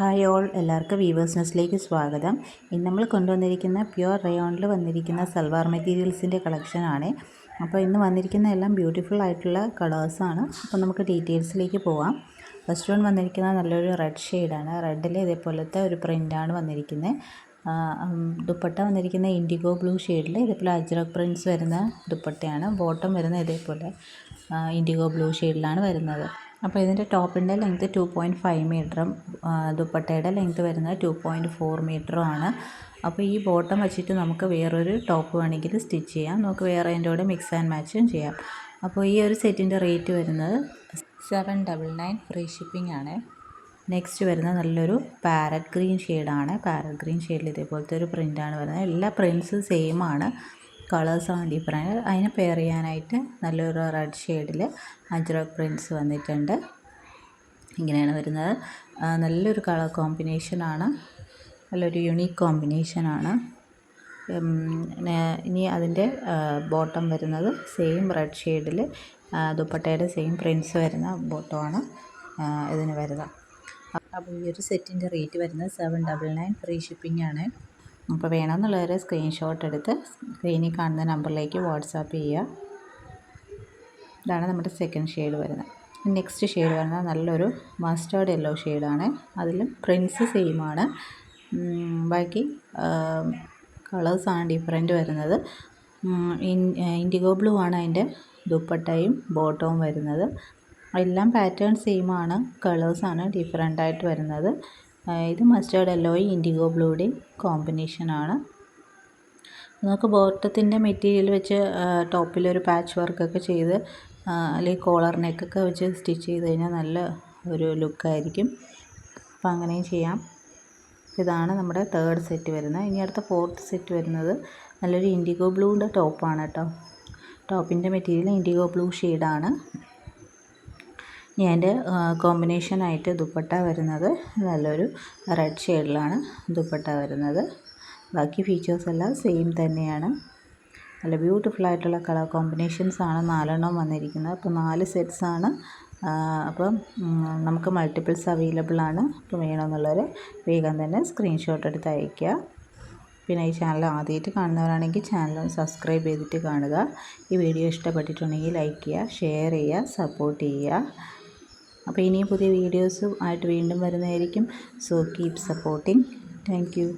Hi all, എല്ലാവർക്കും weavers നെസ്റ്റിലേക്ക് സ്വാഗതം. ഇന്ന് നമ്മൾ കൊണ്ടുവന്നിരിക്കുന്ന പ്യുവർ റയോണിൽ വന്നിരിക്കുന്ന സൽവാർ മെറ്റീരിയൽസിൻ്റെ കളക്ഷനാണ്. അപ്പോൾ ഇന്ന് വന്നിരിക്കുന്ന എല്ലാം ബ്യൂട്ടിഫുൾ ആയിട്ടുള്ള കളേഴ്സാണ്. അപ്പോൾ നമുക്ക് ഡീറ്റെയിൽസിലേക്ക് പോവാം. ഫസ്റ്റ് വൺ വന്നിരിക്കുന്നത് നല്ലൊരു റെഡ് ഷെയ്ഡാണ്. റെഡിൽ ഇതേപോലത്തെ ഒരു പ്രിൻ്റാണ് വന്നിരിക്കുന്നത്. ദുപ്പട്ട വന്നിരിക്കുന്ന ഇൻഡിഗോ ബ്ലൂ ഷെയ്ഡിൽ ഇതേപോലെ അജ്രക് പ്രിൻറ്റ്സ് വരുന്ന ദുപ്പട്ടയാണ്. ബോട്ടം വരുന്ന ഇതേപോലെ ഇൻഡിഗോ ബ്ലൂ ഷെയ്ഡിലാണ് വരുന്നത്. അപ്പോൾ ഇതിൻ്റെ ടോപ്പിൻ്റെ ലെങ്ത്ത് 2.5 മീറ്ററും ദുപ്പട്ടയുടെ ലെങ്ത്ത് വരുന്നത് 2.4 മീറ്ററും ആണ്. അപ്പോൾ ഈ ബോട്ടം വെച്ചിട്ട് നമുക്ക് വേറൊരു ടോപ്പ് വേണമെങ്കിൽ സ്റ്റിച്ച് ചെയ്യാം. നമുക്ക് വേറെ അതിൻ്റെ കൂടെ മിക്സ് ആൻഡ് മാച്ചും ചെയ്യാം. അപ്പോൾ ഈ ഒരു സെറ്റിൻ്റെ റേറ്റ് വരുന്നത് 799 ഫ്രീ ഷിപ്പിംഗ് ആണ്. നെക്സ്റ്റ് വരുന്നത് നല്ലൊരു പാരറ്റ് ഗ്രീൻ ഷെയ്ഡാണ്. പാരറ്റ് ഗ്രീൻ ഷെയ്ഡിൽ ഇതേപോലത്തെ ഒരു പ്രിൻ്റാണ് വരുന്നത്. എല്ലാ പ്രിൻറ്റ്സും സെയിം ആണ്, കളേഴ്സാണ് ഡിഫറൻറ്റ്. അതിനെ പെയർ ചെയ്യാനായിട്ട് നല്ലൊരു റെഡ് ഷെയ്ഡിൽ അജ്രക് പ്രിൻറ്റ്സ് വന്നിട്ടുണ്ട്. ഇങ്ങനെയാണ് വരുന്നത്. നല്ലൊരു കളർ കോമ്പിനേഷനാണ്, നല്ലൊരു യുണീക്ക് കോമ്പിനേഷനാണ്. ഇനി അതിൻ്റെ ബോട്ടം വരുന്നത് സെയിം റെഡ് ഷെയ്ഡിൽ ദുപ്പട്ടയുടെ സെയിം പ്രിൻറ്റ്സ് വരുന്ന ബോട്ടമാണ് ഇതിന് വരുന്നത്. അപ്പോൾ ഈ ഒരു സെറ്റിൻ്റെ റേറ്റ് വരുന്നത് 799 ഫ്രീ ഷിപ്പിംഗ് ആണ്. അപ്പോൾ വേണമെന്നുള്ളവരെ സ്ക്രീൻഷോട്ട് എടുത്ത് സ്ക്രീനിൽ കാണുന്ന നമ്പറിലേക്ക് വാട്സാപ്പ് ചെയ്യുക. ഇതാണ് നമ്മുടെ സെക്കൻഡ് ഷെയ്ഡ് വരുന്നത്. നെക്സ്റ്റ് ഷെയ്ഡ് വരുന്നത് നല്ലൊരു മസ്റ്റേർഡ് യെല്ലോ ഷെയ്ഡാണ്. അതിലും പ്രിൻറ്റ്സ് സെയിം ആണ്, ബാക്കി കളേഴ്സാണ് ഡിഫറൻറ്റ് വരുന്നത്. ഇൻഡിഗോ ബ്ലൂ ആണ് അതിൻ്റെ ദുപ്പട്ടയും ബോട്ടവും വരുന്നത്. എല്ലാം പാറ്റേൺ സെയിം ആണ്, കളേഴ്സാണ് ഡിഫറൻ്റ് ആയിട്ട് വരുന്നത്. ഇത് മസ്റ്റേർഡ് യെല്ലോയും ഇൻഡിഗോ ബ്ലൂയുടെയും കോമ്പിനേഷനാണ്. നമുക്ക് ബോട്ടത്തിൻ്റെ മെറ്റീരിയൽ വെച്ച് ടോപ്പിലൊരു പാച്ച് വർക്കൊക്കെ ചെയ്ത് അല്ലെങ്കിൽ കോളർ നെക്കൊക്കെ വെച്ച് സ്റ്റിച്ച് ചെയ്ത് കഴിഞ്ഞാൽ നല്ല ഒരു ലുക്കായിരിക്കും. അപ്പോൾ അങ്ങനെയും ചെയ്യാം. ഇതാണ് നമ്മുടെ തേർഡ് സെറ്റ് വരുന്നത്. ഇനി അടുത്ത ഫോർത്ത് സെറ്റ് വരുന്നത് നല്ലൊരു ഇൻഡിഗോ ബ്ലൂവിൻ്റെ ടോപ്പാണ് കേട്ടോ. ടോപ്പിൻ്റെ മെറ്റീരിയൽ ഇൻഡിഗോ ബ്ലൂ ഷെയ്ഡാണ്. ഇനി അതിൻ്റെ കോമ്പിനേഷനായിട്ട് ദുപ്പട്ട വരുന്നത് നല്ലൊരു റെഡ് ഷെയ്ഡിലാണ് ദുപ്പട്ട വരുന്നത്. ബാക്കി ഫീച്ചേഴ്സ് എല്ലാം സെയിം തന്നെയാണ്. നല്ല ബ്യൂട്ടിഫുൾ ആയിട്ടുള്ള കളർ കോമ്പിനേഷൻസാണ് 4 എണ്ണം വന്നിരിക്കുന്നത്. അപ്പോൾ 4 സെറ്റ്സാണ്. അപ്പം നമുക്ക് മൾട്ടിപ്പിൾസ് അവൈലബിൾ ആണ്. അപ്പോൾ വേണമെന്നുള്ളവർ വേഗം തന്നെ സ്ക്രീൻഷോട്ട് എടുത്ത് അയയ്ക്കുക. പിന്നെ ഈ ചാനൽ ആദ്യമായിട്ട് കാണുന്നവരാണെങ്കിൽ ചാനൽ സബ്സ്ക്രൈബ് ചെയ്തിട്ട് കാണുക. ഈ വീഡിയോ ഇഷ്ടപ്പെട്ടിട്ടുണ്ടെങ്കിൽ ലൈക്ക് ചെയ്യുക, ഷെയർ ചെയ്യുക, സപ്പോർട്ട് ചെയ്യുക. അപ്പോൾ ഇനിയും പുതിയ വീഡിയോസും ആയിട്ട് വീണ്ടും വരുന്നതായിരിക്കും. So keep supporting. Thank you.